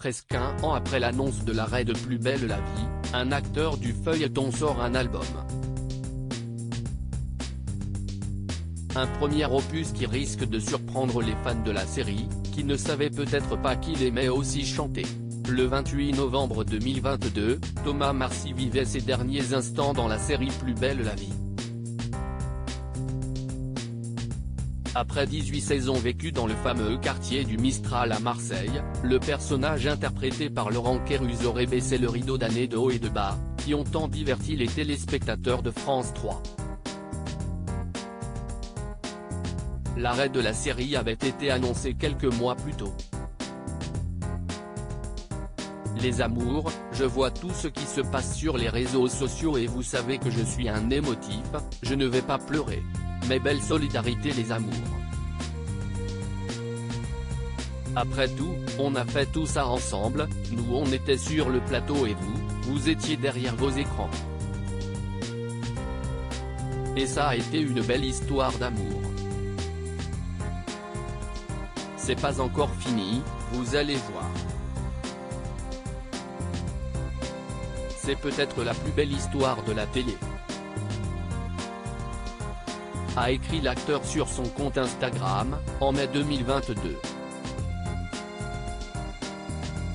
Presque un an après l'annonce de l'arrêt de Plus belle la vie, un acteur du feuilleton sort un album. Un premier opus qui risque de surprendre les fans de la série, qui ne savaient peut-être pas qu'il aimait aussi chanter. Le 28 novembre 2022, Thomas Marcy vivait ses derniers instants dans la série Plus belle la vie. Après 18 saisons vécues dans le fameux quartier du Mistral à Marseille, le personnage interprété par Laurent Querrus aurait baissé le rideau d'années de haut et de bas, qui ont tant diverti les téléspectateurs de France 3. L'arrêt de la série avait été annoncé quelques mois plus tôt. Les amours, je vois tout ce qui se passe sur les réseaux sociaux et vous savez que je suis un émotif, je ne vais pas pleurer. Mais belle solidarité les amours. Après tout, on a fait tout ça ensemble, nous on était sur le plateau et vous étiez derrière vos écrans. Et ça a été une belle histoire d'amour. C'est pas encore fini, vous allez voir. C'est peut-être la plus belle histoire de la télé, a écrit l'acteur sur son compte Instagram, en mai 2022.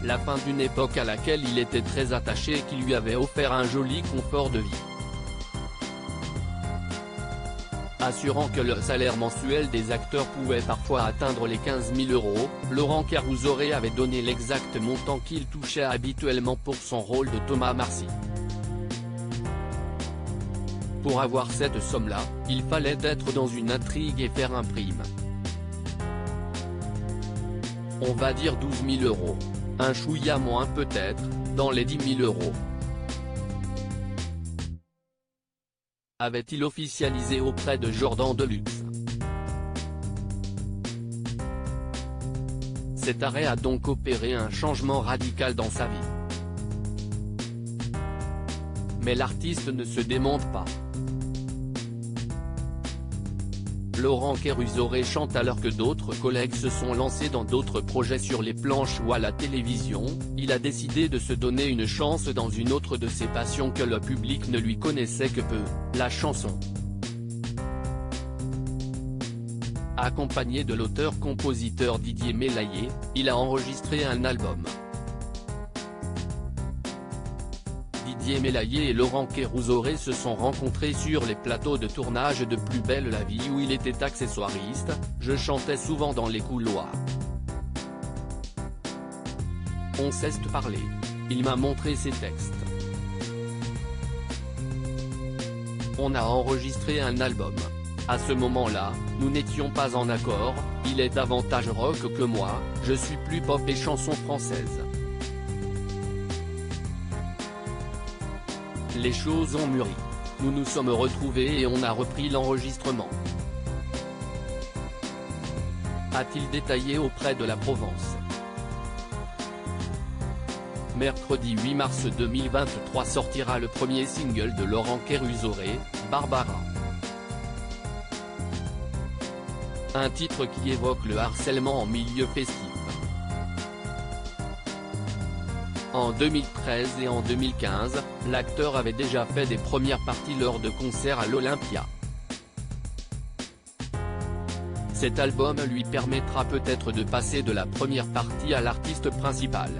La fin d'une époque à laquelle il était très attaché et qui lui avait offert un joli confort de vie. Assurant que le salaire mensuel des acteurs pouvait parfois atteindre les 15 000 €, Laurent Querrus avait donné l'exact montant qu'il touchait habituellement pour son rôle de Thomas Marcy. Pour avoir cette somme-là, il fallait être dans une intrigue et faire un prime. On va dire 12 000 €. Un chouïa moins peut-être, dans les 10 000 €. Avait-il officialisé auprès de Jordan Deluxe. Cet arrêt a donc opéré un changement radical dans sa vie. Mais l'artiste ne se démonte pas. Laurent Querrus chante alors que d'autres collègues se sont lancés dans d'autres projets sur les planches ou à la télévision, il a décidé de se donner une chance dans une autre de ses passions que le public ne lui connaissait que peu, la chanson. Accompagné de l'auteur-compositeur Didier Mélayer, il a enregistré un album. Didier Mélayer et Laurent Querrus se sont rencontrés sur les plateaux de tournage de Plus belle la vie où il était accessoiriste, je chantais souvent dans les couloirs. On s'est parlé. Il m'a montré ses textes. On a enregistré un album. À ce moment-là, nous n'étions pas en accord, il est davantage rock que moi, je suis plus pop et chanson française. Les choses ont mûri. Nous nous sommes retrouvés et on a repris l'enregistrement. A-t-il détaillé auprès de la Provence. Mercredi 8 mars 2023 sortira le premier single de Laurent Querrus, Barbara. Un titre qui évoque le harcèlement en milieu festif. En 2013 et en 2015, l'acteur avait déjà fait des premières parties lors de concerts à l'Olympia. Cet album lui permettra peut-être de passer de la première partie à l'artiste principal.